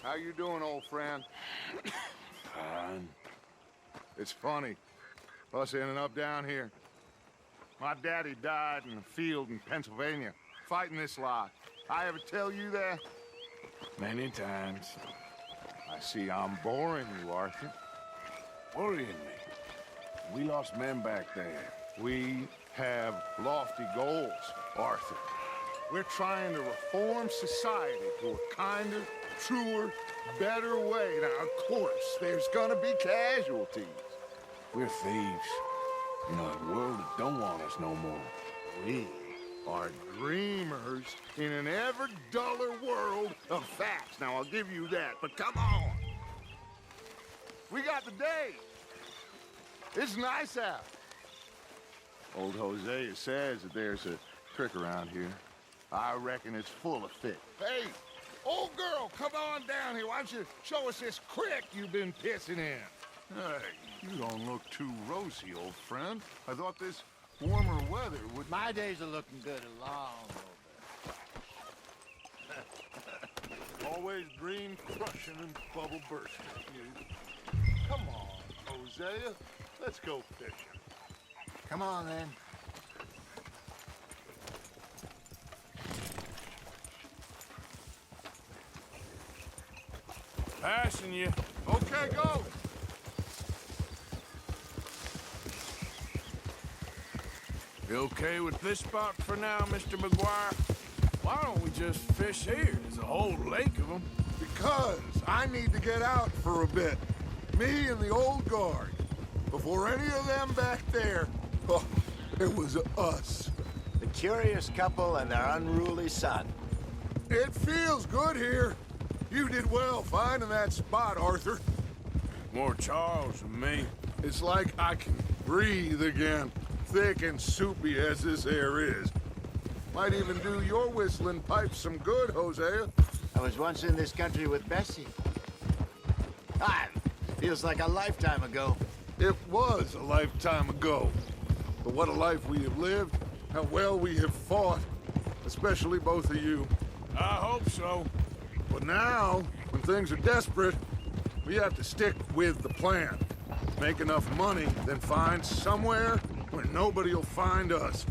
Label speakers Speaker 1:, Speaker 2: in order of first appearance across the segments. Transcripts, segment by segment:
Speaker 1: How you doing, old friend?
Speaker 2: Fine.
Speaker 1: It's funny, us ending up down here. My daddy died in a field in Pennsylvania, fighting this lot. I ever tell you that?
Speaker 2: Many times.
Speaker 1: I see I'm boring you, Arthur.
Speaker 2: Worrying me. We lost men back there.
Speaker 1: We have lofty goals, Arthur. We're trying to reform society to a kinder, truer, better way. Now, of course, there's gonna be casualties.
Speaker 2: We're thieves. In a world that don't want us no more.
Speaker 1: We are dreamers in an ever duller world of facts. Now, I'll give you that, but come on. We got the day. It's nice out. Old Hosea says that there's a trick around here. I reckon it's full of fit. Hey, old girl, come on down here. Why don't you show us this crick you've been pissing in? Hey, you don't look too rosy, old friend. I thought this warmer weather would...
Speaker 3: My days are looking good a long over.
Speaker 1: Always dream crushing and bubble bursting. Come on, Hosea. Let's go fishing.
Speaker 3: Come on, then.
Speaker 2: Passing you.
Speaker 1: Okay, go.
Speaker 2: You okay with this spot for now, Mr. McGuire? Why don't we just fish here? There's a whole lake of them.
Speaker 1: Because I need to get out for a bit. Me and the old guard. Before any of them back there, oh, it was us.
Speaker 3: The curious couple and their unruly son.
Speaker 1: It feels good here. You did well finding that spot, Arthur.
Speaker 2: More Charles than me.
Speaker 1: It's like I can breathe again, thick and soupy as this air is. Might even do your whistling pipes some good, Hosea.
Speaker 3: I was once in this country with Bessie. Feels like a lifetime ago.
Speaker 1: It was a lifetime ago. But what a life we have lived, how well we have fought, especially both of you.
Speaker 2: I hope so.
Speaker 1: But now, when things are desperate, we have to stick with the plan. Make enough money, then find somewhere where nobody will find us.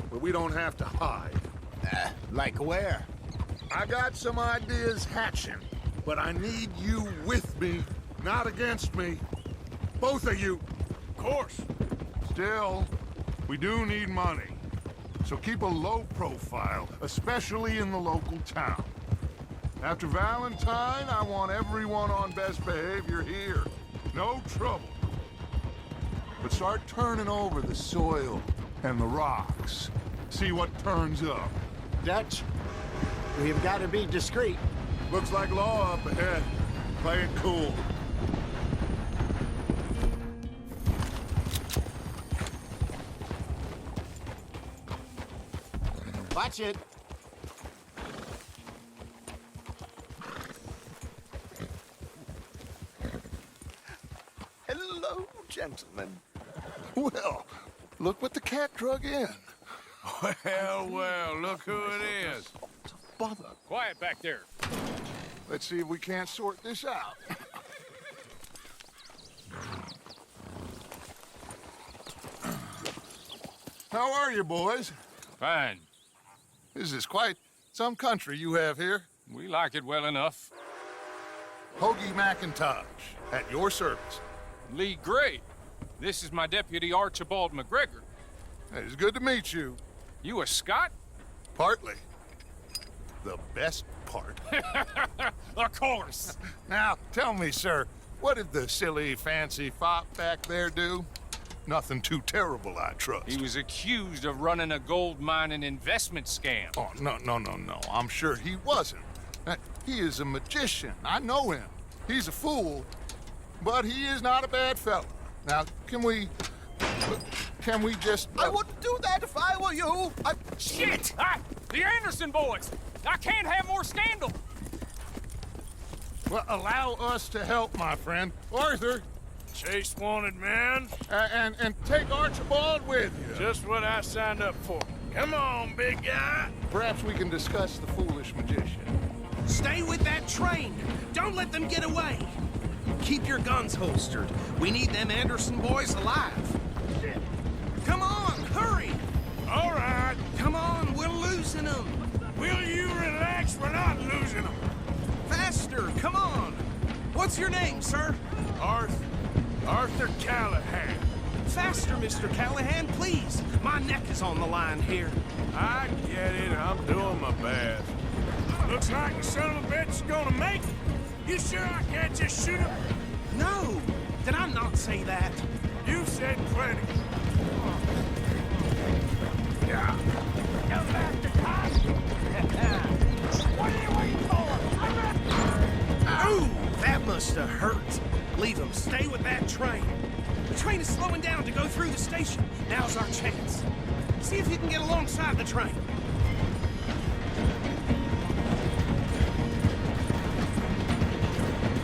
Speaker 1: Where we don't have to hide.
Speaker 3: Like where?
Speaker 1: I got some ideas hatching, but I need you with me, not against me. Both of you.
Speaker 2: Of course.
Speaker 1: Still, we do need money. So keep a low profile, especially in the local town. After Valentine, I want everyone on best behavior here. No trouble. But start turning over the soil and the rocks. See what turns up.
Speaker 3: Dutch, we've got to be discreet.
Speaker 1: Looks like law up ahead. Play it cool.
Speaker 3: Watch it.
Speaker 1: Hello, gentlemen. Well, look what the cat drug in.
Speaker 2: Well, look who it is.
Speaker 1: Bother.
Speaker 4: Quiet back there.
Speaker 1: Let's see if we can't sort this out. How are you, boys?
Speaker 4: Fine.
Speaker 1: This is quite some country you have here.
Speaker 4: We like it well enough.
Speaker 1: Hoagie McIntosh, at your service.
Speaker 4: Lee Gray. This is my deputy Archibald McGregor.
Speaker 1: It's good to meet you.
Speaker 4: You a Scot?
Speaker 1: Partly. The best part.
Speaker 4: Of course.
Speaker 1: Now, tell me, sir, what did the silly, fancy fop back there do? Nothing too terrible, I trust.
Speaker 4: He was accused of running a gold mining investment scam.
Speaker 1: Oh, no. I'm sure he wasn't. He is a magician. I know him. He's a fool, but he is not a bad fellow. Now, can we just...
Speaker 3: I wouldn't do that if I were you.
Speaker 4: Shit! The Anderson boys! I can't have more scandal!
Speaker 1: Well, allow us to help, my friend. Arthur,
Speaker 2: Chase wanted man.
Speaker 1: and take Archibald with you.
Speaker 2: Just what I signed up for. Come on, big guy.
Speaker 1: Perhaps we can discuss the foolish magician.
Speaker 5: Stay with that train. Don't let them get away. Keep your guns holstered. We need them Anderson boys alive. Come on, hurry!
Speaker 2: All right.
Speaker 5: Come on, we're losing them.
Speaker 2: Will you relax? We're not losing them.
Speaker 5: Faster, come on. What's your name, sir?
Speaker 2: Arthur Callahan.
Speaker 5: Faster, Mr. Callahan, please. My neck is on the line here.
Speaker 2: I get it. I'm doing my best. Looks like the son of a bitch is gonna make it. You sure I can't just shoot him?
Speaker 5: No, did I not say that?
Speaker 2: You said plenty. Yeah.
Speaker 4: What are you waiting for?
Speaker 5: Ooh, that must have hurt. Leave him. Stay with that train. The train is slowing down to go through the station. Now's our chance. See if you can get alongside the train.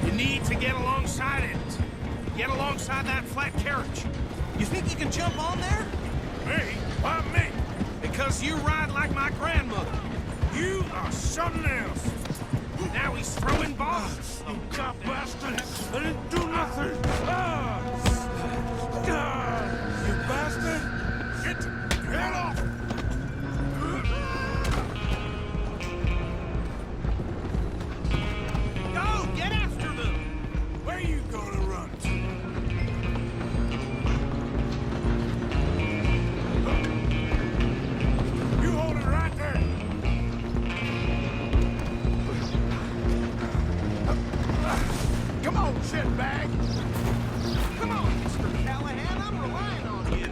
Speaker 5: You need to get alongside it. Get alongside that flat carriage. You think you can jump on there?
Speaker 2: Me? Why me?
Speaker 5: Because you ride like my grandmother.
Speaker 2: You are something else.
Speaker 5: Now he's throwing bombs.
Speaker 2: You cop bastard! I didn't do nothing! Ah! You bastard! Get off!
Speaker 5: Go! Get after them!
Speaker 2: Where you gonna run to? You hold it right there!
Speaker 1: Come on, shitbag!
Speaker 5: Come on, Mr. Callahan, I'm relying on you.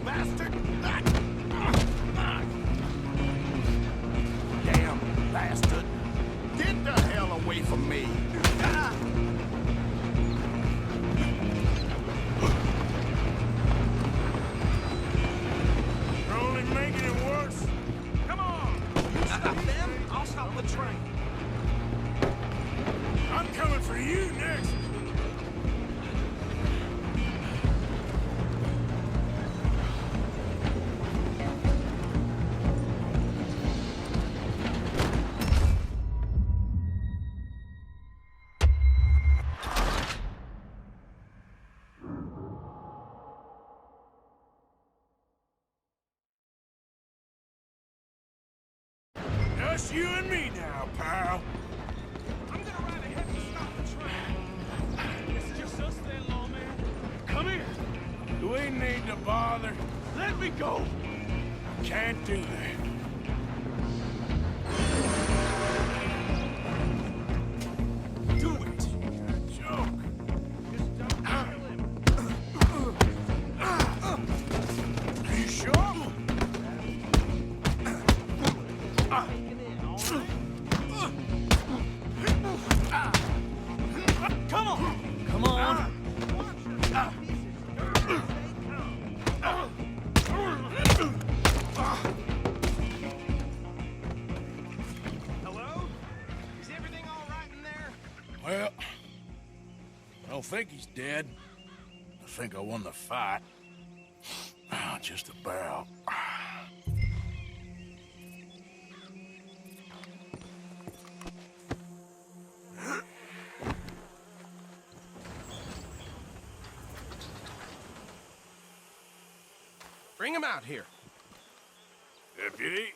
Speaker 1: Bastard!
Speaker 2: Damn bastard!
Speaker 1: Get the hell away from me!
Speaker 2: You're only making it worse.
Speaker 5: Come on! You stop them, I'll stop the train.
Speaker 2: I'm coming for you next. Just you and me now, pal.
Speaker 5: I'm gonna ride ahead and stop the train.
Speaker 4: It's just us then, lawman. Come here.
Speaker 2: Do we need to bother?
Speaker 4: Let me go.
Speaker 2: Can't do that.
Speaker 5: Do it!
Speaker 2: Joke.
Speaker 5: Just don't kill him.
Speaker 2: Are you sure?
Speaker 4: Come on. Come on.
Speaker 5: Hello? Is everything all right in there?
Speaker 2: Well, I don't think he's dead. I think I won the fight. Just about.
Speaker 5: Bring him out here.
Speaker 2: Deputy,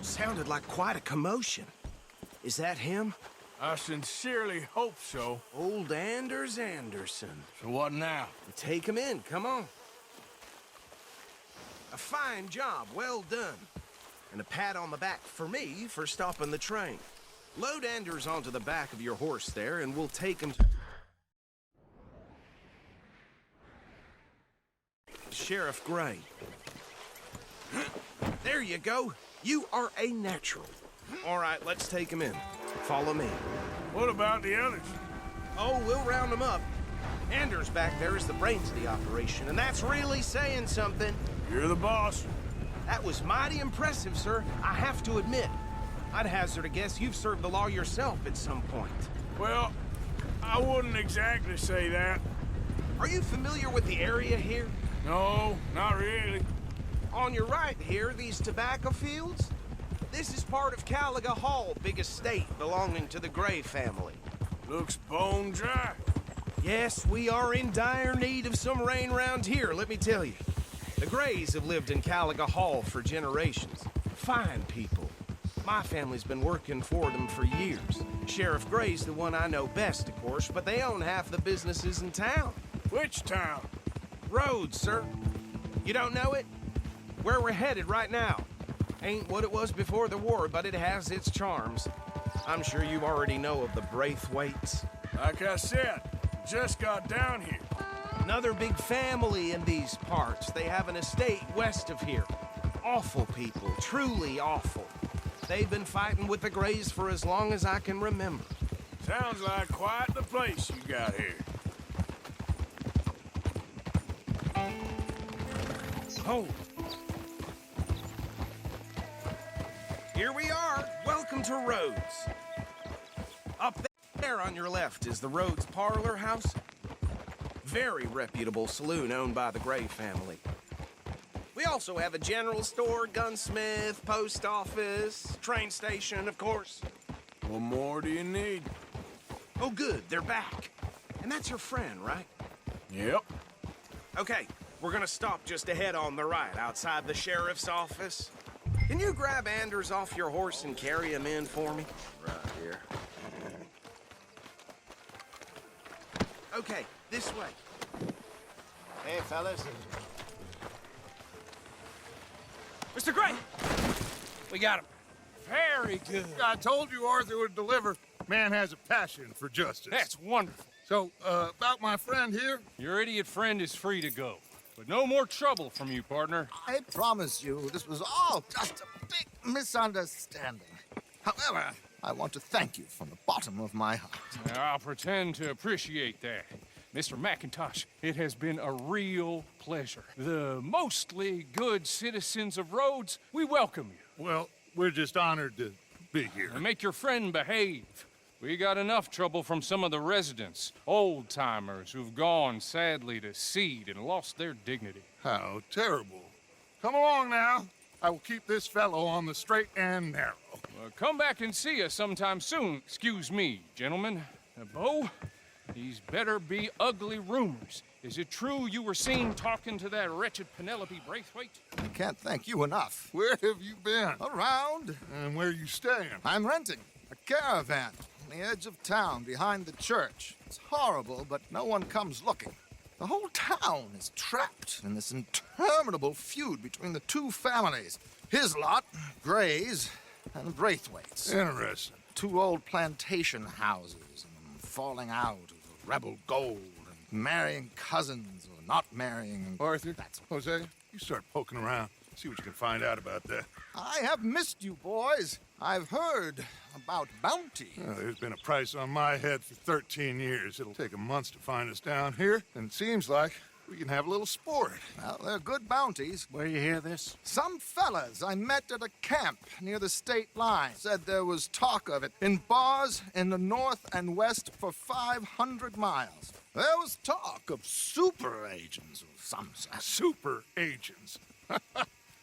Speaker 5: Sounded like quite a commotion. Is that him?
Speaker 2: I sincerely hope so.
Speaker 5: Old Anders Anderson.
Speaker 2: So what now?
Speaker 5: Take him in, come on. A fine job, well done. And a pat on the back for me for stopping the train. Load Anders onto the back of your horse there, and we'll take him to Sheriff Gray. There you go. You are a natural. All right, let's take him in. Follow me.
Speaker 2: What about the others?
Speaker 5: Oh, we'll round them up. Anders back there is the brains of the operation, and that's really saying something.
Speaker 2: You're the boss.
Speaker 5: That was mighty impressive, sir. I have to admit. I'd hazard a guess you've served the law yourself at some point.
Speaker 2: Well, I wouldn't exactly say that.
Speaker 5: Are you familiar with the area here?
Speaker 2: No, not really.
Speaker 5: On your right here, these tobacco fields? This is part of Caliga Hall, big estate belonging to the Gray family.
Speaker 2: Looks bone dry.
Speaker 5: Yes, we are in dire need of some rain round here, let me tell you. The Grays have lived in Caliga Hall for generations. Fine people. My family's been working for them for years. Sheriff Gray's the one I know best, of course, but they own half the businesses in town.
Speaker 2: Which town?
Speaker 5: Rhodes, sir. You don't know it? Where we're headed right now. Ain't what it was before the war, but it has its charms. I'm sure you already know of the Braithwaites.
Speaker 2: Like I said, just got down here.
Speaker 5: Another big family in these parts. They have an estate west of here. Awful people, truly awful. They've been fighting with the Grays for as long as I can remember.
Speaker 2: Sounds like quite the place you got here.
Speaker 5: Oh. Here we are. Welcome to Rhodes. Up there on your left is the Rhodes Parlor House. Very reputable saloon owned by the Gray family. We also have a general store, gunsmith, post office, train station, of course.
Speaker 2: What more do you need?
Speaker 5: Oh, good, they're back. And that's your friend, right?
Speaker 2: Yep.
Speaker 5: Okay, we're gonna stop just ahead on the right, outside the sheriff's office. Can you grab Anders off your horse and carry him in for me? Right here. Okay, this way.
Speaker 3: Hey, fellas.
Speaker 4: Mr. Gray! We got him. Very good.
Speaker 1: I told you Arthur would deliver. Man has a passion for justice.
Speaker 4: That's wonderful.
Speaker 1: So, about my friend here?
Speaker 4: Your idiot friend is free to go. But no more trouble from you, partner.
Speaker 3: I promise you, this was all just a big misunderstanding. However, I want to thank you from the bottom of my heart.
Speaker 4: I'll pretend to appreciate that. Mr. McIntosh, it has been a real pleasure. The mostly good citizens of Rhodes, we welcome you.
Speaker 1: Well, we're just honored to be here.
Speaker 4: And make your friend behave. We got enough trouble from some of the residents, old-timers who've gone, sadly, to seed and lost their dignity.
Speaker 1: How terrible. Come along now. I will keep this fellow on the straight and narrow.
Speaker 4: Come back and see us sometime soon. Excuse me, gentlemen. Bo, these better be ugly rumors. Is it true you were seen talking to that wretched Penelope Braithwaite?
Speaker 3: I can't thank you enough.
Speaker 1: Where have you been?
Speaker 3: Around,
Speaker 1: And where you staying?
Speaker 3: I'm renting a caravan on the edge of town behind the church. It's horrible, but no one comes looking. The whole town is trapped in this interminable feud between the two families. His lot, Gray's, and Braithwaite's.
Speaker 1: Interesting.
Speaker 3: Two old plantation houses and falling out of rebel gold and marrying cousins or not marrying.
Speaker 1: Arthur,
Speaker 3: That's
Speaker 1: Jose, you start poking around. See what you can find out about that.
Speaker 3: I have missed you, boys. I've heard about bounty.
Speaker 1: There's been a price on my head for 13 years. It'll take a month to find us down here, and it seems like we can have a little sport.
Speaker 3: Well, they're good bounties.
Speaker 2: Where you hear this?
Speaker 3: Some fellas I met at a camp near the state line said there was talk of it in bars in the north and west for 500 miles. There was talk of super agents of some sort.
Speaker 1: Super agents.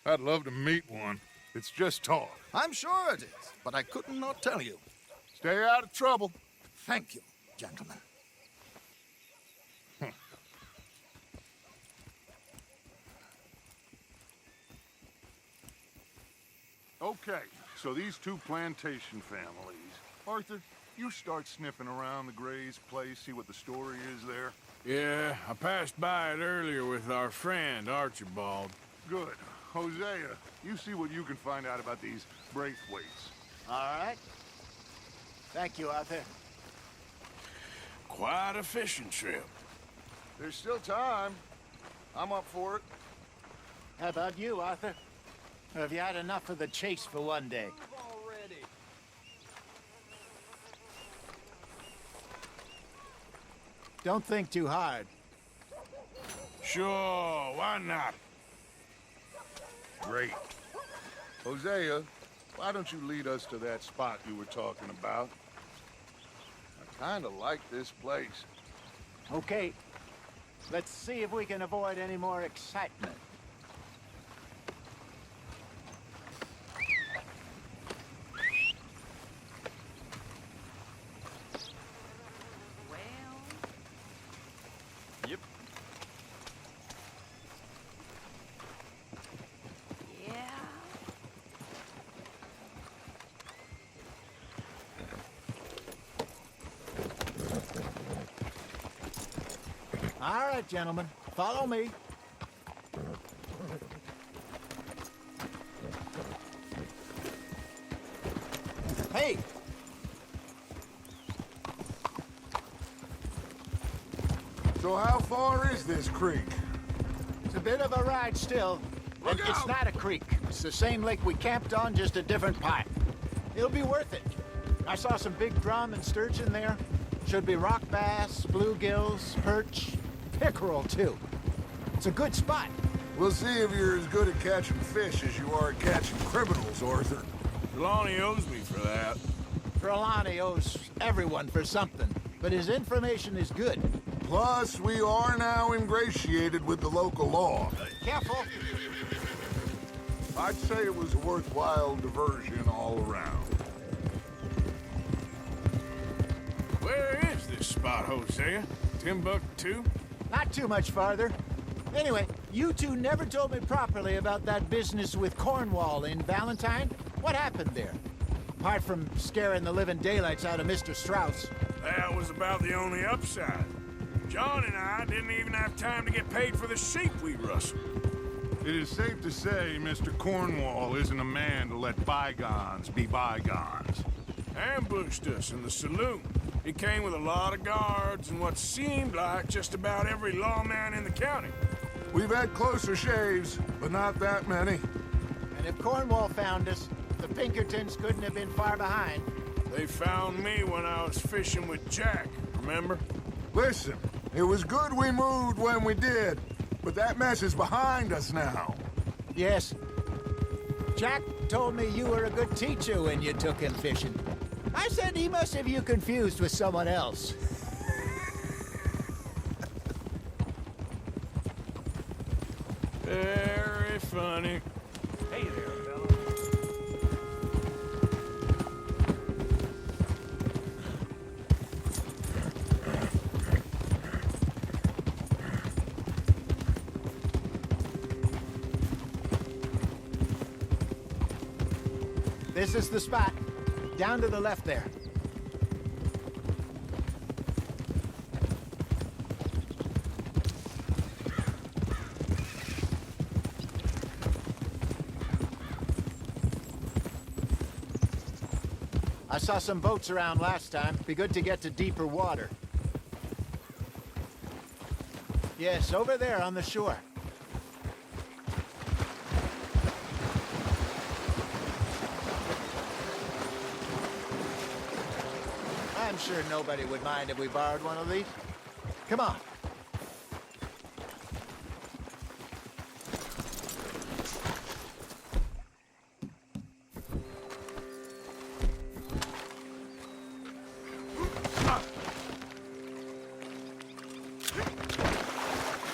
Speaker 1: I'd love to meet one. It's just talk.
Speaker 3: I'm sure it is, but I couldn't not tell you.
Speaker 1: Stay out of trouble.
Speaker 3: Thank you, gentlemen.
Speaker 1: Okay, so these two plantation families. Arthur, you start sniffing around the Gray's place, see what the story is there.
Speaker 2: Yeah, I passed by it earlier with our friend, Archibald.
Speaker 1: Good. Hosea, you see what you can find out about these Braithwaites.
Speaker 3: All right. Thank you, Arthur.
Speaker 2: Quite a fishing trip.
Speaker 1: There's still time. I'm up for it.
Speaker 3: How about you, Arthur? Or have you had enough of the chase for one day? Don't think too hard.
Speaker 2: Sure, why not?
Speaker 1: Great. Hosea, why don't you lead us to that spot you were talking about? I kind of like this place.
Speaker 3: Okay. Let's see if we can avoid any more excitement.
Speaker 6: All right, gentlemen. Follow me. Hey!
Speaker 1: So how far is this creek?
Speaker 6: It's a bit of a ride still. And
Speaker 1: Look
Speaker 6: it's
Speaker 1: out!
Speaker 6: not a creek. It's the same lake we camped on, just a different pipe. It'll be worth it. I saw some big drum and sturgeon there. Should be rock bass, bluegills, perch, pickerel, too. It's a good spot.
Speaker 1: We'll see if you're as good at catching fish as you are at catching criminals, Arthur.
Speaker 2: Trelawney owes me for that.
Speaker 6: Trelawney owes everyone for something, but his information is good.
Speaker 1: Plus, we are now ingratiated with the local law.
Speaker 6: Careful.
Speaker 1: I'd say it was a worthwhile diversion all around.
Speaker 2: Where is this spot, Hosea? Timbuktu?
Speaker 6: Not too much farther. Anyway, you two never told me properly about that business with Cornwall in Valentine. What happened there? Apart from scaring the living daylights out of Mr. Strauss.
Speaker 2: That was about the only upside. John and I didn't even have time to get paid for the sheep we rustled.
Speaker 1: It is safe to say Mr. Cornwall isn't a man to let bygones be bygones.
Speaker 2: Ambushed us in the saloon. He came with a lot of guards and what seemed like just about every lawman in the county.
Speaker 1: We've had closer shaves, but not that many.
Speaker 6: And if Cornwall found us, the Pinkertons couldn't have been far behind.
Speaker 2: They found me when I was fishing with Jack, remember?
Speaker 1: Listen, it was good we moved when we did, but that mess is behind us now.
Speaker 6: Yes. Jack told me you were a good teacher when you took him fishing. I said he must have you confused with someone else.
Speaker 2: Very funny.
Speaker 4: Hey there, fella.
Speaker 6: This is the spot. Down to the left there. I saw some boats around last time. Be good to get to deeper water. Yes, over there on the shore. I'm sure nobody would mind if we borrowed one of these. Come on.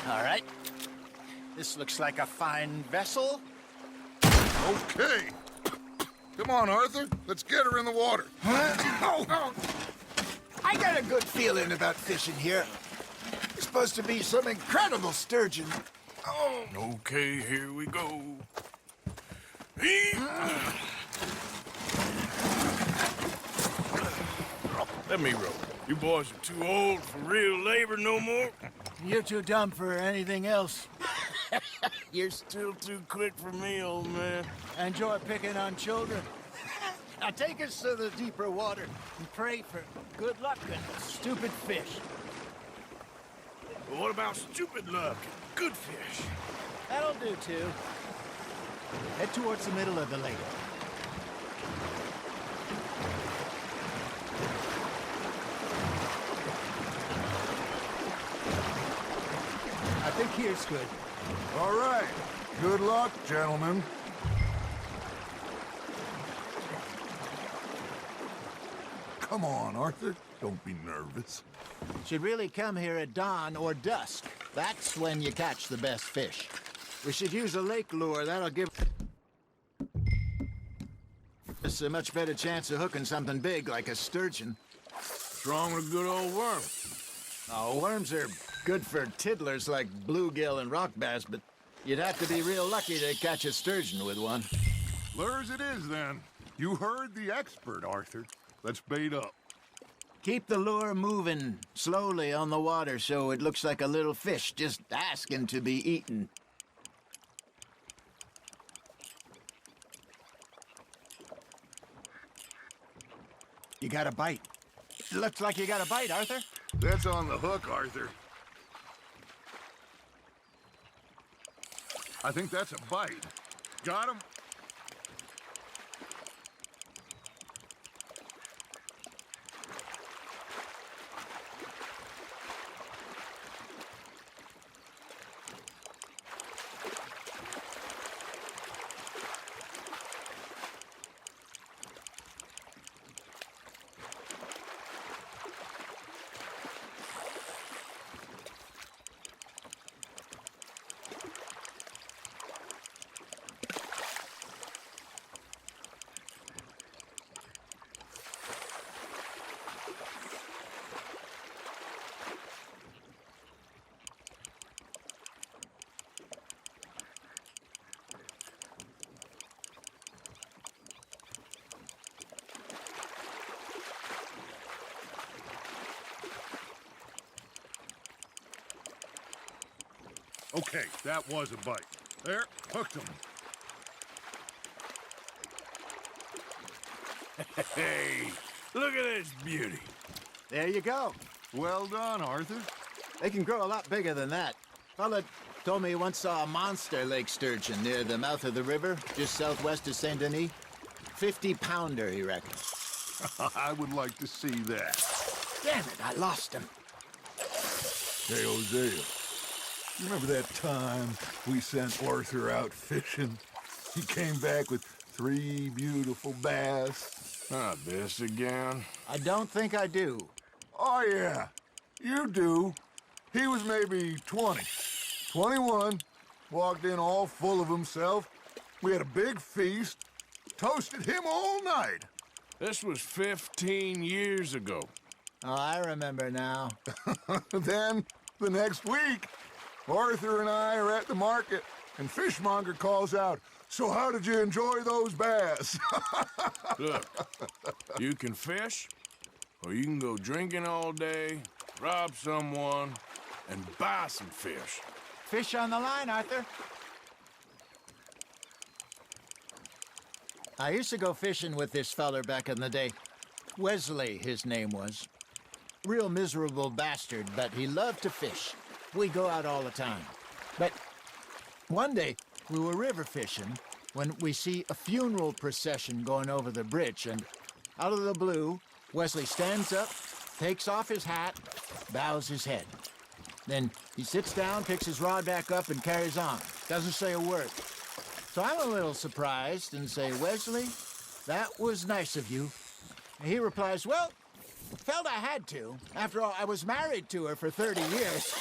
Speaker 6: All right. This looks like a fine vessel.
Speaker 1: Okay. Come on, Arthur. Let's get her in the water.
Speaker 6: Oh. I got a good feeling about fishing here. It's supposed to be some incredible sturgeon. Oh.
Speaker 2: Okay, here we go. Let me row. You boys are too old for real labor no more.
Speaker 6: You're too dumb for anything else.
Speaker 2: You're still too quick for me, old man.
Speaker 6: Enjoy picking on children. Now take us to the deeper water and pray for good luck and stupid fish.
Speaker 2: But what about stupid luck and good fish?
Speaker 6: That'll do, too. Head towards the middle of the lake. I think here's good.
Speaker 1: All right. Good luck, gentlemen. Come on, Arthur. Don't be nervous.
Speaker 6: Should really come here at dawn or dusk. That's when you catch the best fish. We should use a lake lure. That'll give us a much better chance of hooking something big like a sturgeon.
Speaker 2: What's wrong with a good old worm?
Speaker 6: Oh, worms are good for tiddlers like bluegill and rock bass, but you'd have to be real lucky to catch a sturgeon with one.
Speaker 1: Lures it is, then. You heard the expert, Arthur. Let's bait up.
Speaker 6: Keep the lure moving slowly on the water so it looks like a little fish just asking to be eaten. You got a bite. Looks like you got a bite, Arthur.
Speaker 1: That's on the hook, Arthur. I think that's a bite. Got him? Okay, that was a bite. There, hooked him.
Speaker 2: Hey, look at this beauty.
Speaker 6: There you go.
Speaker 1: Well done, Arthur.
Speaker 6: They can grow a lot bigger than that. Fella told me he once saw a monster lake sturgeon near the mouth of the river, just southwest of Saint Denis. 50-pounder, he reckons.
Speaker 1: I would like to see that.
Speaker 6: Damn it, I lost him.
Speaker 7: Hey, Hosea. You remember that time we sent Arthur out fishing? He came back with 3 beautiful bass.
Speaker 2: Not this again.
Speaker 6: I don't think I do.
Speaker 7: Oh, yeah. You do. He was maybe 20. 21. Walked in all full of himself. We had a big feast. Toasted him all night.
Speaker 2: This was 15 years ago.
Speaker 6: Oh, I remember now.
Speaker 7: Then, the next week, Arthur and I are at the market, and Fishmonger calls out, "So how did you enjoy those bass?"
Speaker 2: Look, you can fish, or you can go drinking all day, rob someone, and buy some fish.
Speaker 6: Fish on the line, Arthur. I used to go fishing with this feller back in the day. Wesley, his name was. Real miserable bastard, but he loved to fish. We go out all the time. But one day, we were river fishing when we see a funeral procession going over the bridge, and out of the blue, Wesley stands up, takes off his hat, bows his head. Then he sits down, picks his rod back up, and carries on. Doesn't say a word. So I'm a little surprised and say, "Wesley, that was nice of you." And he replies, "Well, felt I had to. After all, I was married to her for 30 years.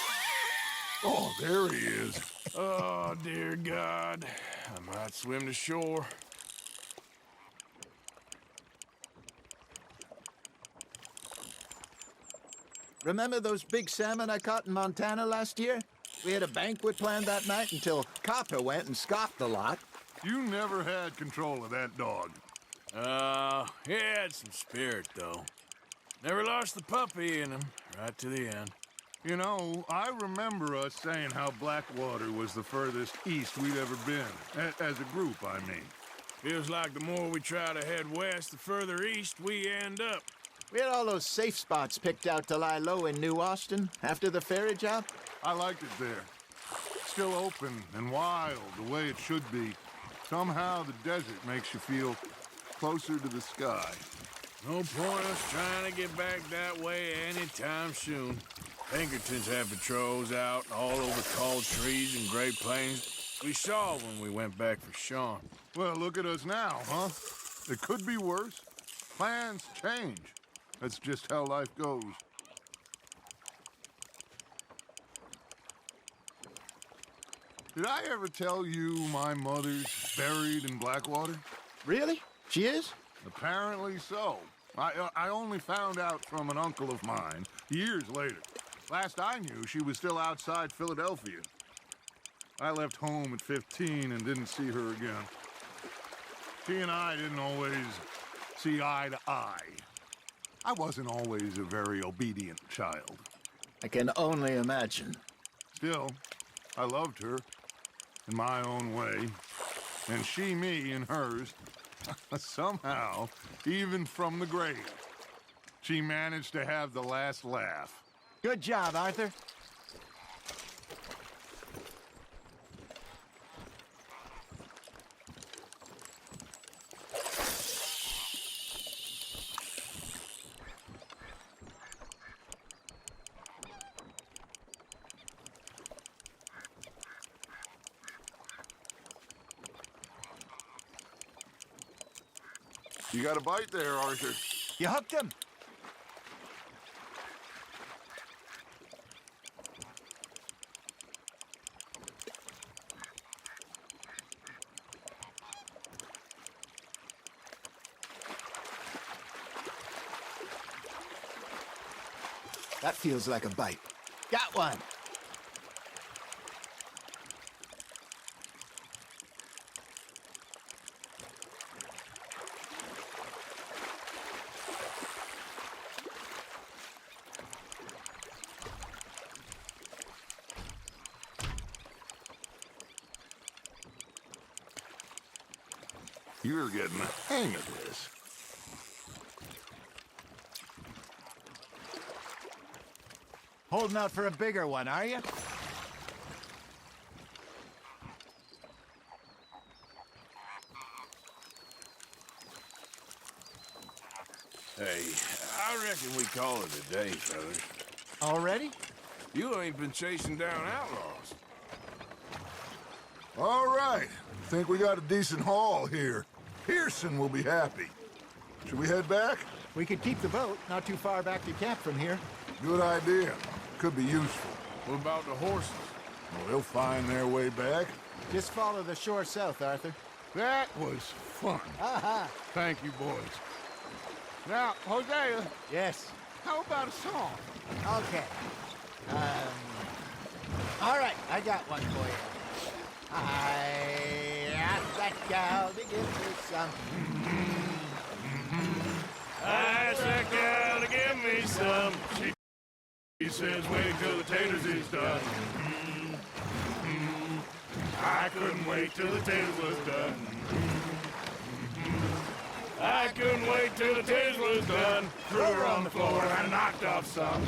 Speaker 7: Oh, there he is.
Speaker 2: Oh, dear God. I might swim to shore.
Speaker 6: Remember those big salmon I caught in Montana last year? We had a banquet planned that night until Copper went and scoffed a lot.
Speaker 1: You never had control of that dog.
Speaker 2: He had some spirit, though. Never lost the puppy in him, right to the end.
Speaker 1: You know, I remember us saying how Blackwater was the furthest east we'd ever been. As a group, I mean.
Speaker 2: Feels like the more we try to head west, the further east we end up.
Speaker 6: We had all those safe spots picked out to lie low in New Austin after the ferry job.
Speaker 1: I liked it there. Still open and wild, the way it should be. Somehow the desert makes you feel closer to the sky.
Speaker 2: No point us trying to get back that way anytime soon. Pinkertons have patrols out all over tall trees and Great Plains. We saw when we went back for Sean.
Speaker 1: Well, look at us now, huh? It could be worse. Plans change. That's just how life goes. Did I ever tell you my mother's buried in Blackwater?
Speaker 6: Really? She is?
Speaker 1: Apparently so. I only found out from an uncle of mine years later. Last I knew, she was still outside Philadelphia. I left home at 15 and didn't see her again. She and I didn't always see eye to eye.
Speaker 7: I wasn't always a very obedient child.
Speaker 6: I can only imagine.
Speaker 7: Still, I loved her in my own way, and she me in hers. Somehow, even from the grave, she managed to have the last laugh.
Speaker 6: Good job, Arthur.
Speaker 7: You got a bite there, Arthur.
Speaker 6: You hooked him. That feels like a bite. Got one.
Speaker 7: You're getting the hang of this.
Speaker 6: Holding out for a bigger one, are you?
Speaker 2: Hey, I reckon we call it a day, fellas.
Speaker 6: Already?
Speaker 2: You ain't been chasing down outlaws.
Speaker 7: All right. Think we got a decent haul here. Pearson will be happy. Should we head back?
Speaker 6: We could keep the boat, not too far back to camp from here.
Speaker 7: Good idea. Could be useful.
Speaker 2: What about the horses?
Speaker 7: Well, they'll find their way back.
Speaker 6: Just follow the shore south, Arthur.
Speaker 1: That was fun.
Speaker 6: Aha!
Speaker 1: Thank you, boys. Now, Hosea,
Speaker 6: Yes.
Speaker 1: how about a song?
Speaker 6: Okay. All right, I got one for you. I asked that gal to give me some.
Speaker 2: I asked that gal to give me some. She says, wait till the taters is done. I couldn't wait till the taters was done. I couldn't wait till the taters was done. Threw her on the floor and knocked off some.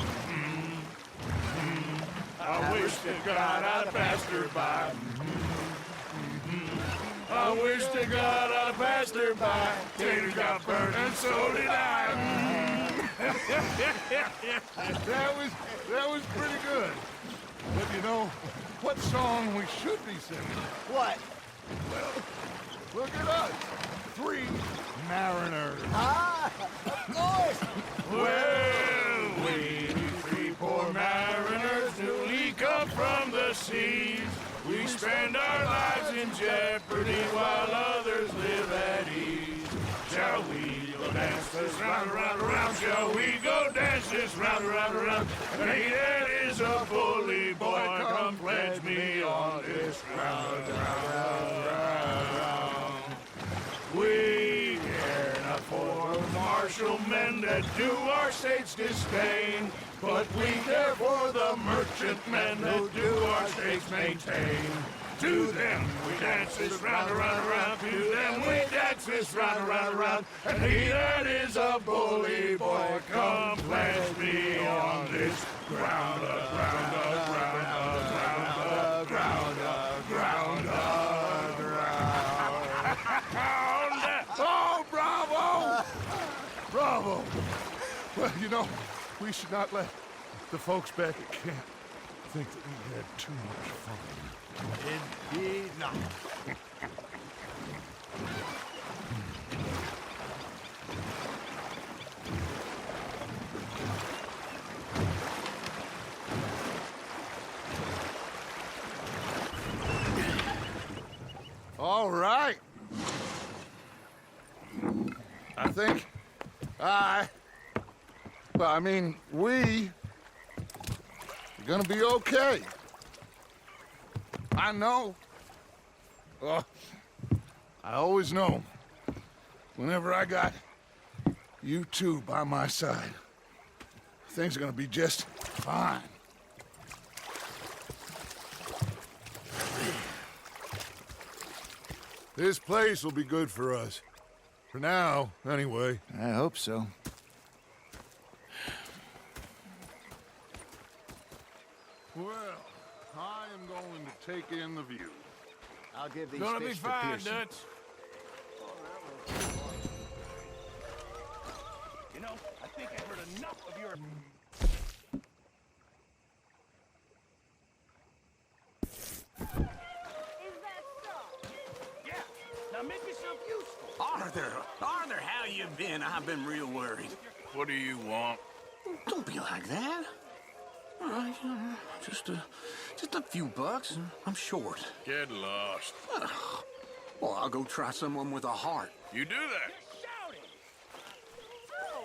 Speaker 2: I wish to God I'd passed her by. I wish to God I'd passed her by. Taters got burnt and so did I.
Speaker 1: That was pretty good. But you know, what song we should be singing?
Speaker 6: What?
Speaker 1: Look at us. 3 mariners.
Speaker 6: Ah, of course.
Speaker 2: Well, we 3 poor mariners newly come from the seas. We spend our lives in jeopardy while others live at ease. Shall we go dance this round, around, around? Shall we go dance this round, around, around? Hey, that is a bully boy. Come pledge me on this round, round, round. We care not for martial men that do our state's disdain, but we care for the merchantmen that do our state's maintain. To them we dance this round, around, around. To them we dance this round, around, around. And he that is a bully boy, come pledge me on this ground, ground, ground, ground, ground, ground, ground.
Speaker 1: Oh, bravo! Bravo! Well, you know, we should not let the folks back at camp think that we had too much fun.
Speaker 6: Indeed not.
Speaker 1: All right. I think we are gonna be okay. I know. I always know. Whenever I got
Speaker 7: You two by my side. Things are gonna be just fine. This place will be good for us. For now, anyway.
Speaker 3: I hope so.
Speaker 1: Well, I am going to take in the view.
Speaker 6: I'll give these
Speaker 2: Gonna be
Speaker 6: fish to
Speaker 2: fine,
Speaker 6: Pearson.
Speaker 2: Dutch.
Speaker 5: You know, I think I heard enough of your...
Speaker 8: Is that so?
Speaker 5: Yeah, now make yourself useful.
Speaker 9: Arthur, how you been? I've been real worried.
Speaker 2: What do you want?
Speaker 9: Don't be like that. All right, just a few bucks, and I'm short.
Speaker 2: Get lost.
Speaker 9: Well, I'll go try someone with a heart.
Speaker 2: You do that.
Speaker 8: Oh,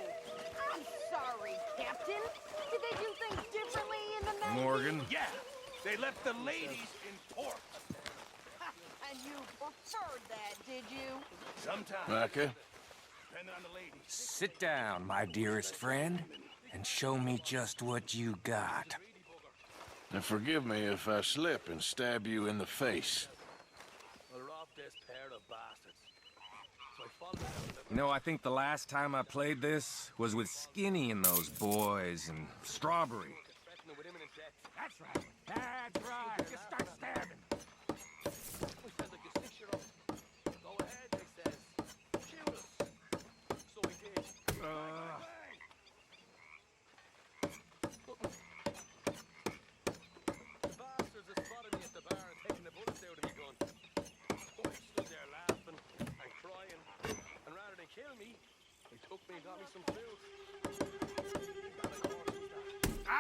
Speaker 8: I'm sorry, Captain. Did they do things differently in the 90s?
Speaker 2: Morgan.
Speaker 5: Yeah, they left the ladies in port.
Speaker 8: And you preferred that, did you?
Speaker 5: Sometimes,
Speaker 2: Micah.
Speaker 5: depending on the ladies.
Speaker 10: Sit down, my dearest friend, and show me just what you got.
Speaker 2: And forgive me if I slip and stab you in the face.
Speaker 10: You know, I think the last time I played this was with Skinny and those boys and Strawberry. That's right. That's right. Just start stabbing.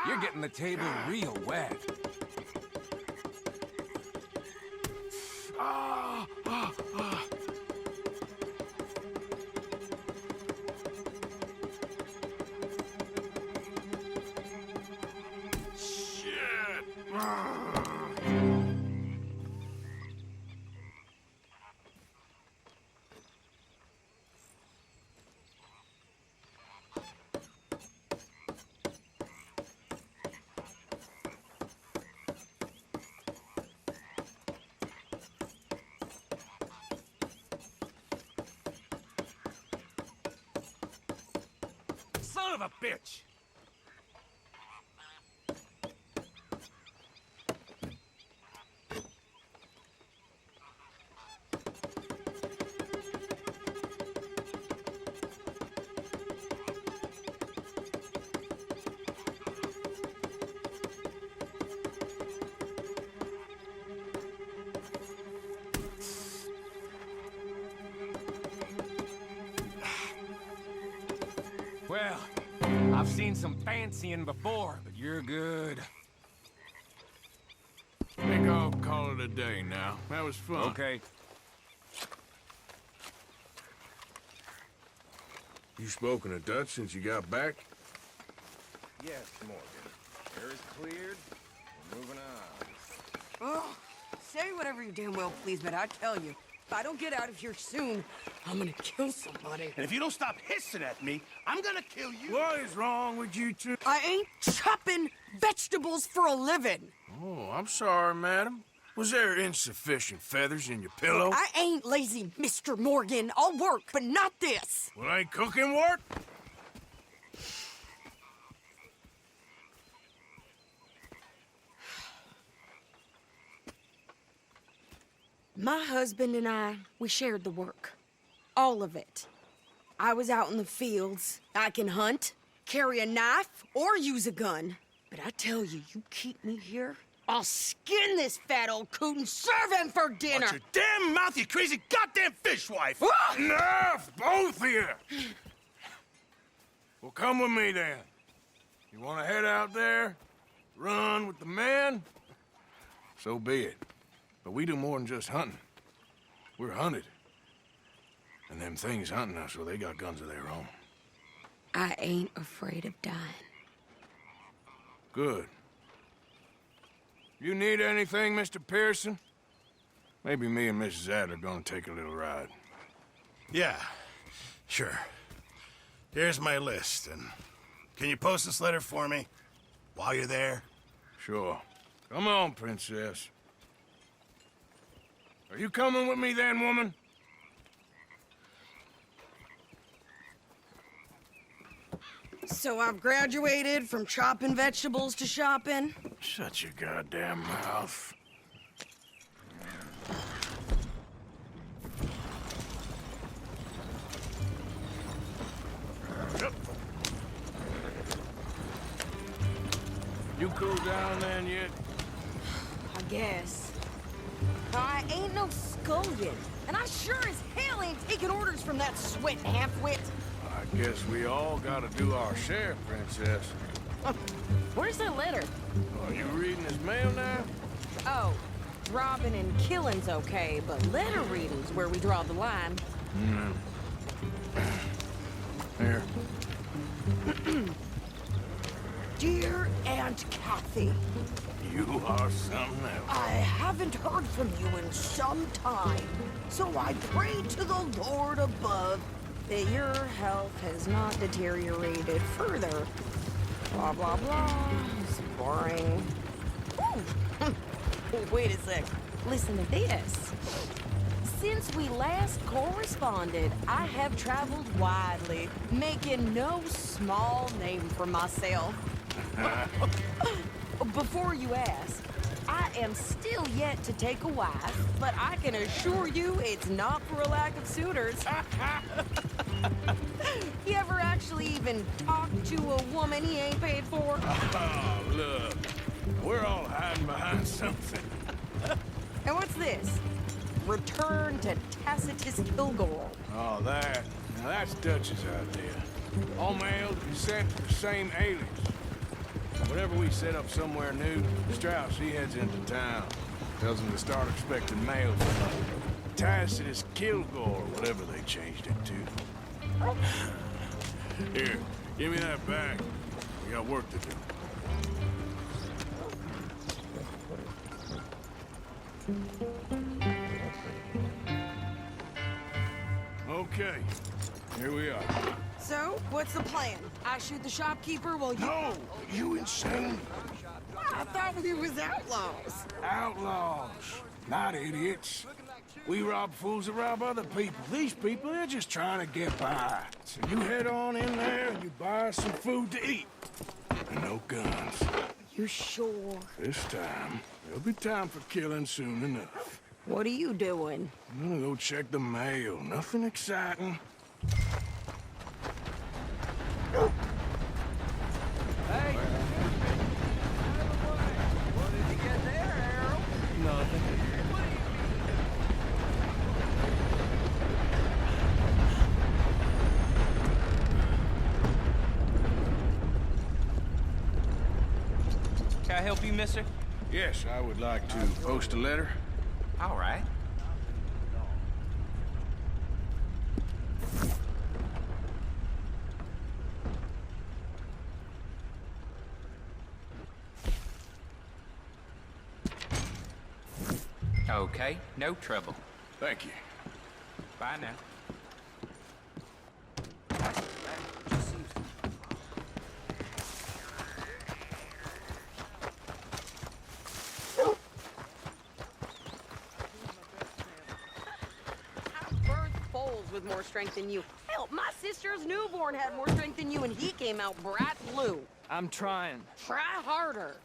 Speaker 10: You're getting the table real wet. Son of a bitch! Well, I've seen some fancying before, but you're good.
Speaker 2: Think I'll call it a day now. That was fun.
Speaker 10: Okay.
Speaker 2: You spoken to Dutch since you got back?
Speaker 5: Yes, Morgan. Air is cleared. We're moving on.
Speaker 11: Oh, say whatever you damn well please, but I tell you, if I don't get out of here soon, I'm gonna kill somebody.
Speaker 5: And if you don't stop hissing at me, I'm gonna kill you.
Speaker 2: What is wrong with you two?
Speaker 11: I ain't chopping vegetables for a living.
Speaker 2: Oh, I'm sorry, madam. Was there insufficient feathers in your pillow?
Speaker 11: I ain't lazy, Mr. Morgan. I'll work, but not this.
Speaker 2: Well, ain't cooking work?
Speaker 11: My husband and I, we shared the work. All of it. I was out in the fields. I can hunt, carry a knife, or use a gun. But I tell you, you keep me here, I'll skin this fat old coot and serve him for dinner.
Speaker 5: Watch your damn mouth, you crazy goddamn fishwife!
Speaker 11: Ah!
Speaker 2: Enough, both of you! Well, come with me then. You want to head out there, run with the men? So be it. But we do more than just hunting. We're hunted. And them things hunting us, well, they got guns of their own.
Speaker 11: I ain't afraid of dying.
Speaker 2: Good. You need anything, Mr. Pearson? Maybe me and Mrs. Adler are gonna take a little ride.
Speaker 5: Yeah, sure.
Speaker 12: Here's my list, and can you post this letter for me while you're there?
Speaker 2: Sure. Come on, Princess. Are you coming with me then, woman?
Speaker 11: So I've graduated from chopping vegetables to shopping?
Speaker 2: Shut your goddamn mouth. You cool down then yet?
Speaker 11: I guess. I ain't no scullion, and I sure as hell ain't taking orders from that sweat half-wit.
Speaker 2: I guess we all gotta do our share, Princess.
Speaker 11: Where's that letter?
Speaker 2: Are you reading his mail now?
Speaker 11: Oh, robbing and killing's okay, but letter reading's where we draw the line.
Speaker 2: Here.
Speaker 11: Dear Aunt Kathy,
Speaker 2: You are something else.
Speaker 11: I haven't heard from you in some time, so I pray to the Lord above that your health has not deteriorated further. Blah, blah, blah. It's boring. Ooh. Wait a sec. Listen to this. Since we last corresponded, I have traveled widely, making no small name for myself. Before you ask, I am still yet to take a wife, but I can assure you it's not for a lack of suitors. You ever actually even talked to a woman he ain't paid for?
Speaker 2: Oh, look. We're all hiding behind something.
Speaker 11: And what's this? Return to Tacitus Kilgore.
Speaker 2: Oh, that. Now that's Dutch's idea. All mail is sent to the same alias. Whenever we set up somewhere new, Strauss, he heads into town. Tells him to start expecting mail from Tacitus Kilgore, whatever they changed it to. Here, give me that bag. We got work to do. Okay, here we are.
Speaker 11: So, what's the plan? I shoot the shopkeeper while you...
Speaker 2: No! You insane?
Speaker 11: I thought we was outlaws.
Speaker 2: Outlaws, not idiots. We rob fools that rob other people. These people, they're just trying to get by. So you head on in there and you buy us some food to eat. And no guns.
Speaker 11: You sure?
Speaker 2: This time, there'll be time for killing soon enough.
Speaker 11: What are you doing?
Speaker 2: I'm gonna go check the mail. Nothing exciting.
Speaker 13: Hey! What did you get there, Harold? Nothing.
Speaker 14: Can I help you, mister?
Speaker 2: Yes, I would like to post a letter.
Speaker 14: All right. Okay, no trouble.
Speaker 2: Thank you.
Speaker 14: Bye now.
Speaker 11: With more strength than you. Hell, my sister's newborn had more strength than you, and he came out bright blue.
Speaker 13: I'm trying.
Speaker 11: Try harder.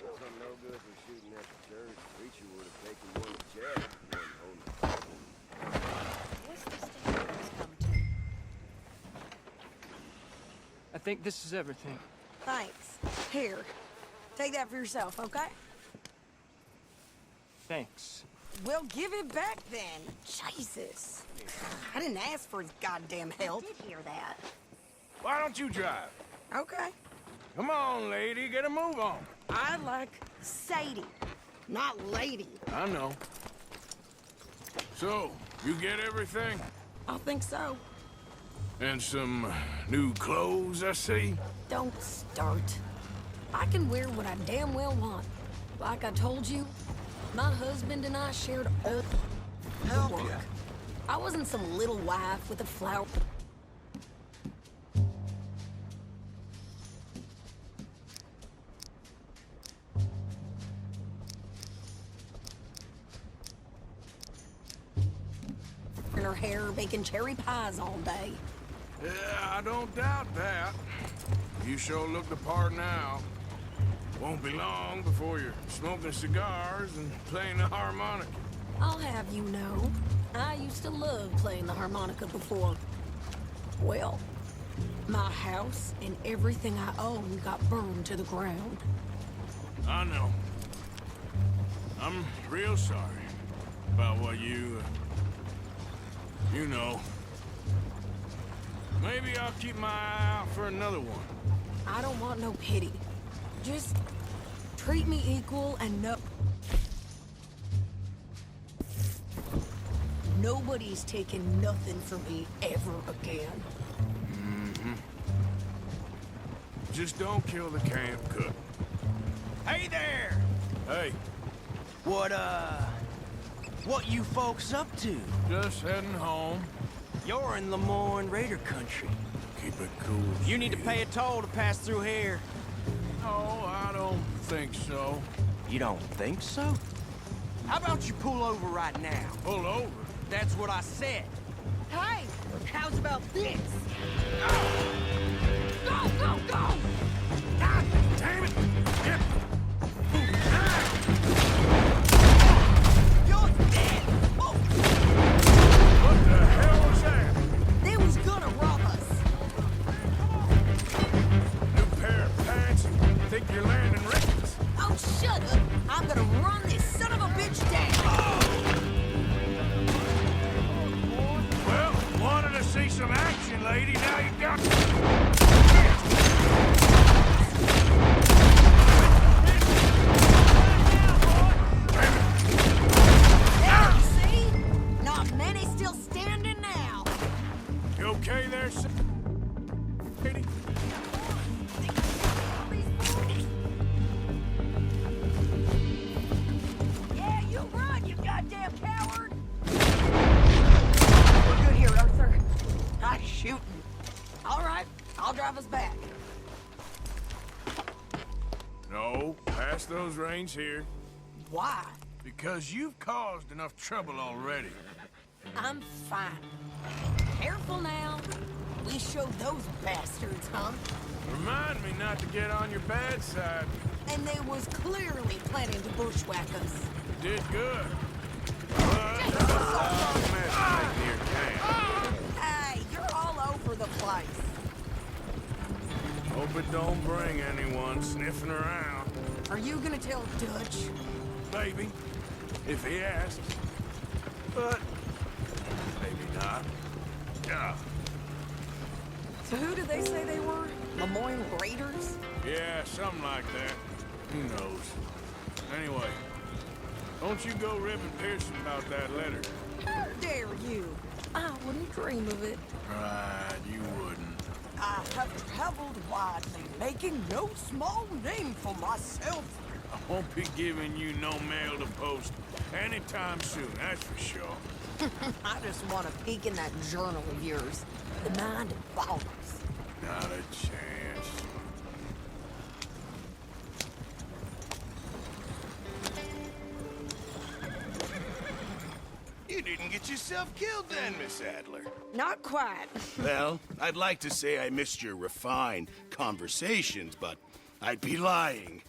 Speaker 15: Wasn't no good for shooting at the church. Preacher would have taken one to jail.
Speaker 11: What's the state this come to?
Speaker 13: I think this is everything.
Speaker 11: Thanks. Here. Take that for yourself, okay?
Speaker 13: Thanks.
Speaker 11: Well, give it back then. Jesus. I didn't ask for his goddamn help.
Speaker 8: I did hear that.
Speaker 2: Why don't you drive?
Speaker 11: Okay.
Speaker 2: Come on, lady, get a move on.
Speaker 11: I like Sadie, not lady.
Speaker 2: I know. So, you get everything?
Speaker 11: I think so.
Speaker 2: And some new clothes, I see?
Speaker 11: Don't start. I can wear what I damn well want. Like I told you, my husband and I shared all the work. I wasn't some little wife with a flower. her hair, baking cherry pies all day.
Speaker 2: Yeah, I don't doubt that. You sure look the part now. Won't be long before you're smoking cigars and playing the harmonica.
Speaker 11: I'll have you know, I used to love playing the harmonica before. Well, my house and everything I own got burned to the ground.
Speaker 2: I know. I'm real sorry about what you know. Maybe I'll keep my eye out for another one.
Speaker 11: I don't want no pity. Just treat me equal and nobody's taking nothing from me ever again.
Speaker 2: Mm-hmm. Just don't kill the camp cook.
Speaker 5: Hey there!
Speaker 2: Hey.
Speaker 5: What you folks up to?
Speaker 2: Just heading home.
Speaker 5: You're in Lemoyne Raider country.
Speaker 2: Keep it cool.
Speaker 5: You need to pay a toll to pass through here.
Speaker 2: No, I don't think so.
Speaker 5: You don't think so? How about you pull over right now?
Speaker 2: Pull over?
Speaker 5: That's what I said.
Speaker 11: Hey, how's about this? Go, go, go!
Speaker 2: God damn it! Get...
Speaker 11: You're dead! Oh.
Speaker 2: What the hell was that?
Speaker 11: They was gonna rob us.
Speaker 2: New pair of pants? Think you're landing riches?
Speaker 11: Oh, shut up! I'm gonna run this son of a bitch down!
Speaker 2: Well, wanted to see some action, lady. Now you got...
Speaker 11: There, you see? Not many still standing now.
Speaker 2: You okay there, lady?
Speaker 11: Yeah, you run, you goddamn coward! We're good here, Arthur. Not shooting. All right, I'll drive us back.
Speaker 2: No, pass those reins here.
Speaker 11: Why?
Speaker 2: Because you've caused enough trouble already.
Speaker 11: I'm fine. Careful now. We showed those bastards, huh?
Speaker 2: Remind me not to get on your bad side.
Speaker 11: And they was clearly planning to bushwhack us.
Speaker 2: You did good. But there's a lot of mess to make near camp.
Speaker 11: Hey, you're all over the place.
Speaker 2: Hope it don't bring anyone sniffing around.
Speaker 11: Are you gonna tell Dutch?
Speaker 2: Maybe, if he asks. But maybe not. Yeah.
Speaker 11: So who did they say they were? Lemoyne Raiders?
Speaker 2: Yeah, something like that. Who knows? Anyway, don't you go ribbing Pearson about that letter.
Speaker 11: How dare you? I wouldn't dream of it.
Speaker 2: Right, you wouldn't.
Speaker 11: I have traveled widely, making no small name for myself.
Speaker 2: I won't be giving you no mail to post anytime soon, that's for sure.
Speaker 11: I just want to peek in that journal of yours. The mind of Ballers.
Speaker 2: Not a chance.
Speaker 12: You didn't get yourself killed then, Miss Adler.
Speaker 11: Not quite.
Speaker 12: Well, I'd like to say I missed your refined conversations, but I'd be lying.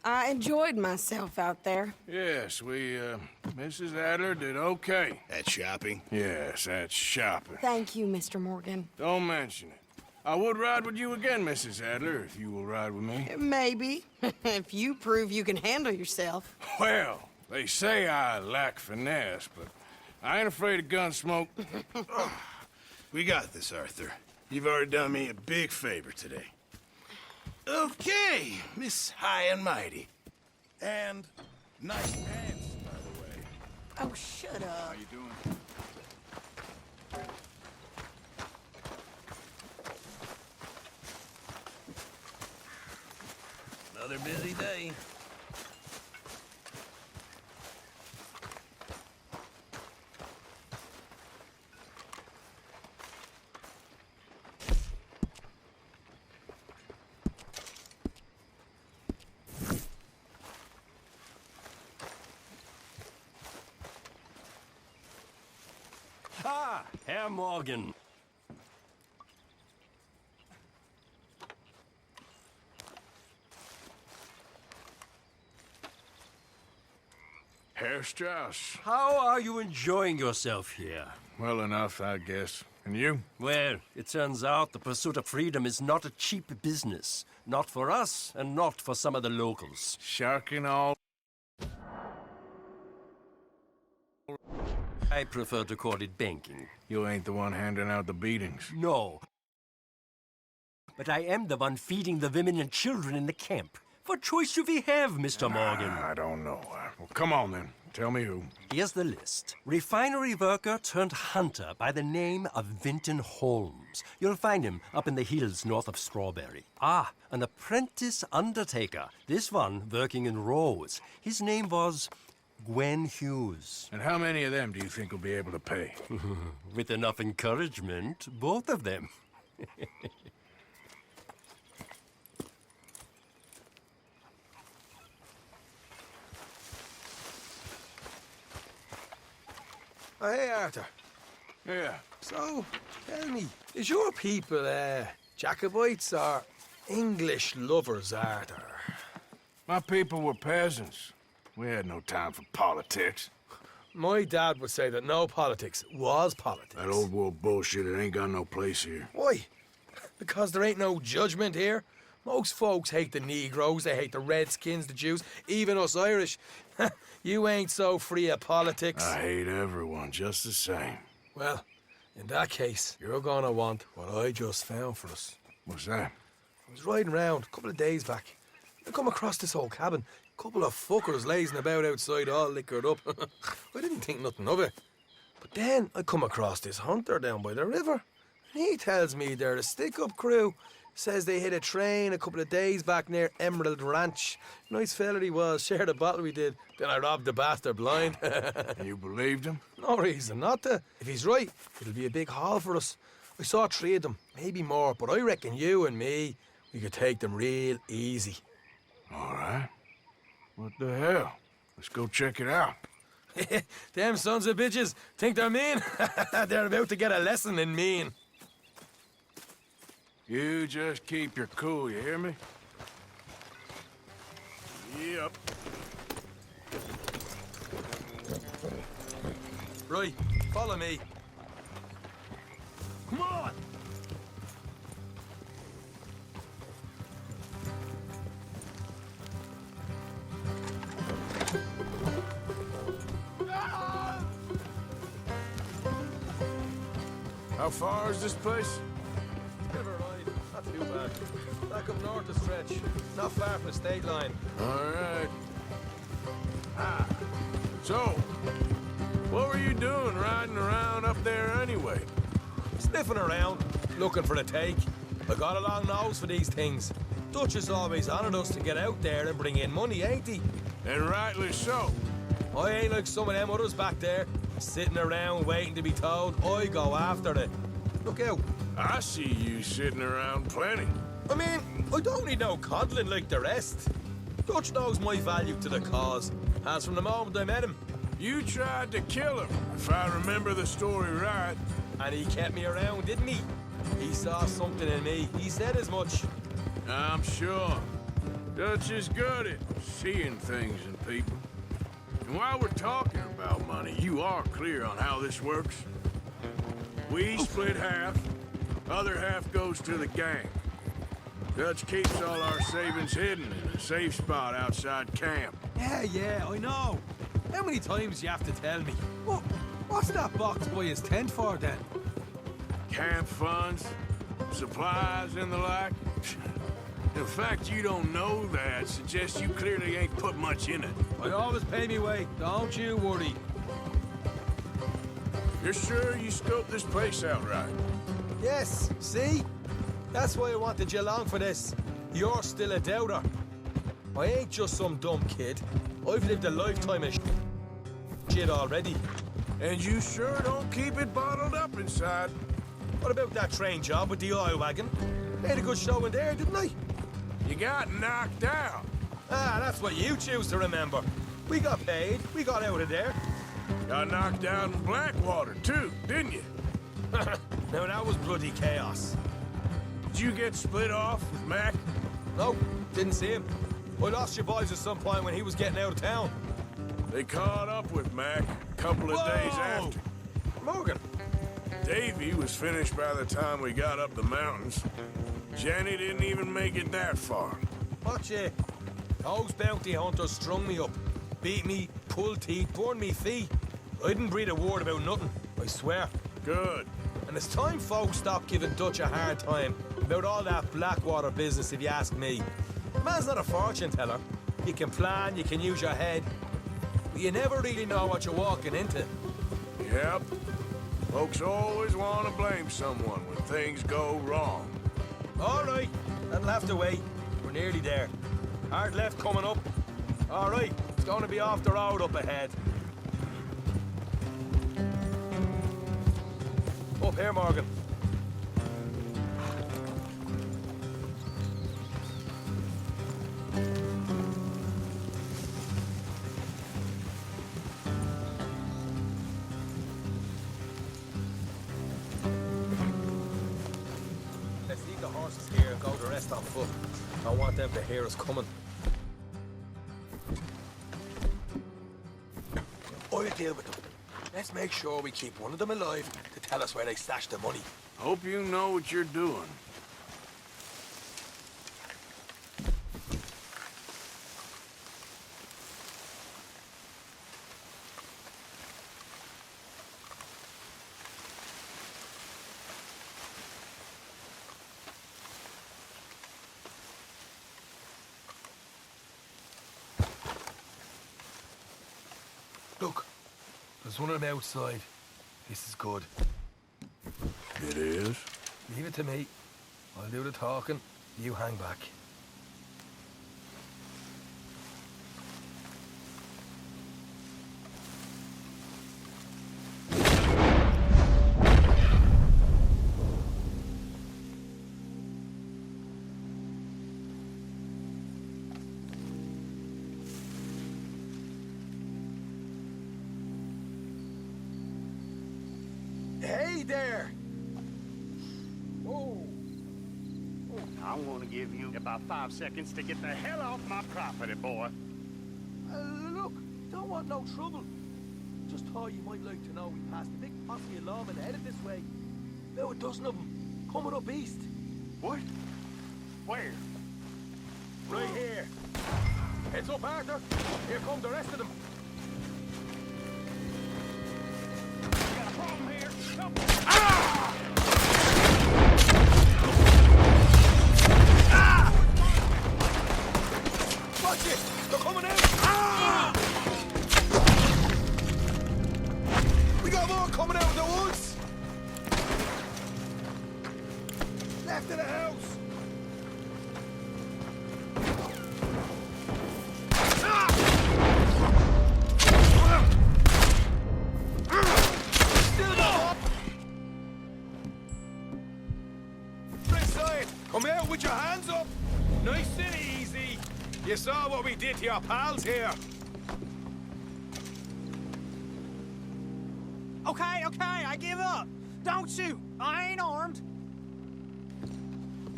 Speaker 11: I enjoyed myself out there.
Speaker 2: Yes, Mrs. Adler did okay.
Speaker 12: At shopping?
Speaker 2: Yes, that's shopping.
Speaker 11: Thank you, Mr. Morgan.
Speaker 2: Don't mention it. I would ride with you again, Mrs. Adler, if you will ride with me.
Speaker 11: Maybe. If you prove you can handle yourself.
Speaker 2: Well, they say I lack finesse, but I ain't afraid of gun smoke.
Speaker 12: We got this, Arthur. You've already done me a big favor today. Okay, Miss High and Mighty. And nice pants, by the way.
Speaker 11: Oh, shut up.
Speaker 12: How you doing?
Speaker 10: Another busy day.
Speaker 16: Mr. Morgan.
Speaker 2: Herr Strauss.
Speaker 16: How are you enjoying yourself here?
Speaker 2: Well enough, I guess. And you?
Speaker 16: Well, it turns out the pursuit of freedom is not a cheap business. Not for us, and not for some of the locals.
Speaker 2: Sharking all.
Speaker 16: I prefer to call it banking.
Speaker 2: You ain't the one handing out the beatings.
Speaker 16: No. But I am the one feeding the women and children in the camp. What choice do we have, Mr. Morgan?
Speaker 2: I don't know. Well, come on then. Tell me who.
Speaker 16: Here's the list. Refinery worker turned hunter by the name of Vinton Holmes. You'll find him up in the hills north of Strawberry. Ah, an apprentice undertaker. This one working in Rose. His name was Gwen Hughes.
Speaker 2: And how many of them do you think will be able to pay?
Speaker 16: With enough encouragement, both of them.
Speaker 17: Oh, hey, Arthur.
Speaker 2: Yeah.
Speaker 17: So, tell me, is your people, Jacobites or English lovers, Arthur?
Speaker 2: My people were peasants. We had no time for politics.
Speaker 17: My dad would say that no politics was politics.
Speaker 2: That old world bullshit, it ain't got no place here.
Speaker 17: Why? Because there ain't no judgment here. Most folks hate the Negroes, they hate the Redskins, the Jews, even us Irish. You ain't so free of politics.
Speaker 2: I hate everyone just the same.
Speaker 17: Well, in that case, you're gonna want what I just found for us.
Speaker 2: What's that?
Speaker 17: I was riding around a couple of days back. I come across this old cabin. A couple of fuckers lazing about outside all liquored up. I didn't think nothing of it. But then I come across this hunter down by the river. And he tells me they're the stick-up crew. Says they hit a train a couple of days back near Emerald Ranch. Nice fella he was, shared a bottle we did. Then I robbed the bastard blind.
Speaker 2: You believed him?
Speaker 17: No reason not to. If he's right, it'll be a big haul for us. I saw 3 of them, maybe more, but I reckon you and me, we could take them real easy.
Speaker 2: All right. What the hell? Let's go check it out.
Speaker 17: Them sons of bitches think they're mean. They're about to get a lesson in mean.
Speaker 2: You just keep your cool, you hear me? Yep.
Speaker 17: Right, follow me.
Speaker 2: Come on! How far is this place?
Speaker 17: Bit of a ride, not too bad. Back up north a stretch, not far from the state line.
Speaker 2: All right. So, what were you doing riding around up there anyway?
Speaker 17: Sniffing around, looking for the take. I got a long nose for these things. Dutch has always honoured us to get out there and bring in money, ain't he?
Speaker 2: And rightly so.
Speaker 17: I ain't like some of them others back there, sitting around waiting to be told. I go after it. Look out.
Speaker 2: I see you sitting around plenty.
Speaker 17: I mean, I don't need no coddling like the rest. Dutch knows my value to the cause, as from the moment I met him.
Speaker 2: You tried to kill him, if I remember the story right.
Speaker 17: And he kept me around, didn't he? He saw something in me. He said as much.
Speaker 2: I'm sure. Dutch is good at seeing things in people. And while we're talking about money, you are clear on how this works? We split half, other half goes to the gang. Dutch keeps all our savings hidden in a safe spot outside camp.
Speaker 17: Yeah, I know. How many times you have to tell me? What's that box by his tent for, then?
Speaker 2: Camp funds, supplies, and the like. The fact you don't know that suggests you clearly ain't put much in it.
Speaker 17: I always pay me way, don't you worry.
Speaker 2: You're sure you scoped this place out right?
Speaker 17: Yes, see? That's why I wanted you along for this. You're still a doubter. I ain't just some dumb kid. I've lived a lifetime of shit already.
Speaker 2: And you sure don't keep it bottled up inside.
Speaker 17: What about that train job with the oil wagon? Made a good show in there, didn't I?
Speaker 2: You got knocked out.
Speaker 17: Ah, that's what you choose to remember. We got paid. We got out of there.
Speaker 2: Got knocked out in Blackwater, too, didn't you?
Speaker 17: Now that was bloody chaos.
Speaker 2: Did you get split off with Mac?
Speaker 17: No, didn't see him. I lost your boys at some point when he was getting out of town.
Speaker 2: They caught up with Mac a couple of days after.
Speaker 17: Morgan.
Speaker 2: Davy was finished by the time we got up the mountains. Jenny didn't even make it that far.
Speaker 17: Watch it. Those bounty hunters strung me up. Beat me, pulled teeth, burned me feet. I didn't breathe a word about nothing, I swear.
Speaker 2: Good.
Speaker 17: And it's time folks stop giving Dutch a hard time about all that Blackwater business, if you ask me. The man's not a fortune teller. You can plan, you can use your head, but you never really know what you're walking into.
Speaker 2: Yep. Folks always want to blame someone when things go wrong.
Speaker 17: All right, that'll have to wait. We're nearly there. Hard left coming up. All right, it's going to be off the road up ahead. Up here, Morgan. Let's leave the horses here and go the rest on foot. I want them to hear us coming. I'll deal with them. Let's make sure we keep one of them alive to tell us where they stashed the money.
Speaker 2: Hope you know what you're doing.
Speaker 17: Look, there's one of them outside. This is good.
Speaker 2: It is?
Speaker 17: Leave it to me. I'll do the talking. You hang back. Hey there!
Speaker 18: Whoa. I want to give you about 5 seconds to get the hell off my property, boy.
Speaker 17: Look, don't want no trouble. Just thought you might like to know we passed a big posse of lawmen headed this way. About a dozen of them, coming up east.
Speaker 18: What? Where?
Speaker 17: Right here. Heads up, Arthur. Here come the rest of them.
Speaker 18: We got a problem here. Come.
Speaker 17: Watch it! They're coming out! We got more coming out of the woods! Left of the house! Still not up! Right side! Come out with your hands up! Nice and easy! You saw what we did to your pals here.
Speaker 13: Okay, I give up. Don't shoot. I ain't armed.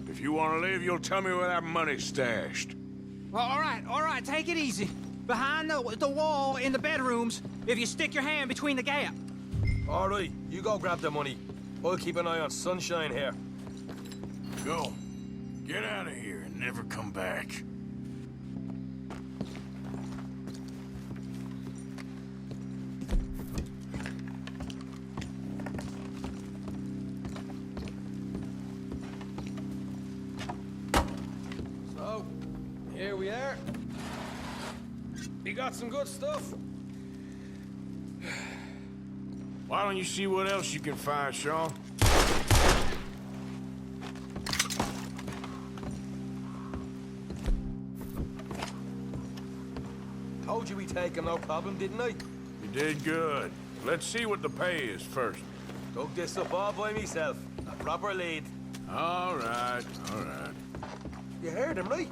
Speaker 2: If you want to live, you'll tell me where that money's stashed.
Speaker 13: Well, all right, take it easy. Behind the wall in the bedrooms, if you stick your hand between the gap.
Speaker 17: All right, you go grab the money. I'll keep an eye on Sunshine here.
Speaker 2: Go. Get out of here and never come back.
Speaker 17: So, here we are. You got some good stuff.
Speaker 2: Why don't you see what else you can find, Sean?
Speaker 17: Told you we'd take him, no problem, didn't I?
Speaker 2: You did good. Let's see what the pay is first.
Speaker 17: Dug this up all by myself. A proper lead.
Speaker 2: All right.
Speaker 17: You heard him, right?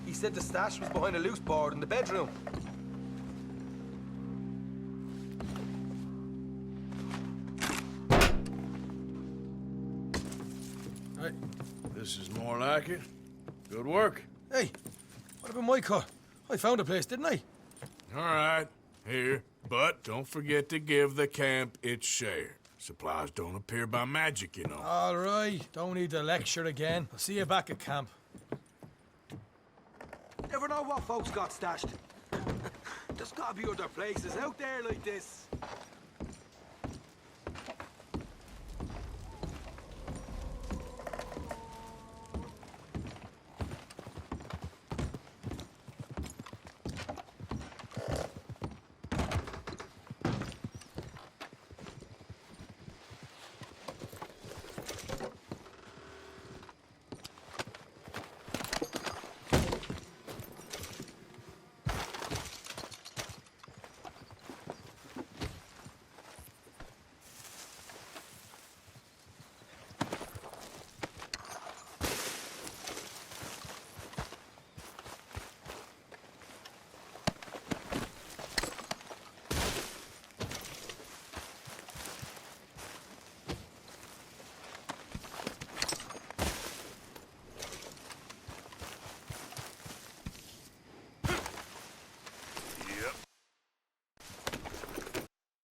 Speaker 17: He said the stash was behind a loose board in the bedroom.
Speaker 2: like it. Good work.
Speaker 17: Hey, what about my cut? I found a place, didn't I?
Speaker 2: All right, here. But don't forget to give the camp its share. Supplies don't appear by magic, you know.
Speaker 17: All right, don't need to lecture again. I'll see you back at camp.
Speaker 19: Never know what folks got stashed. There's gotta be other places out there like this.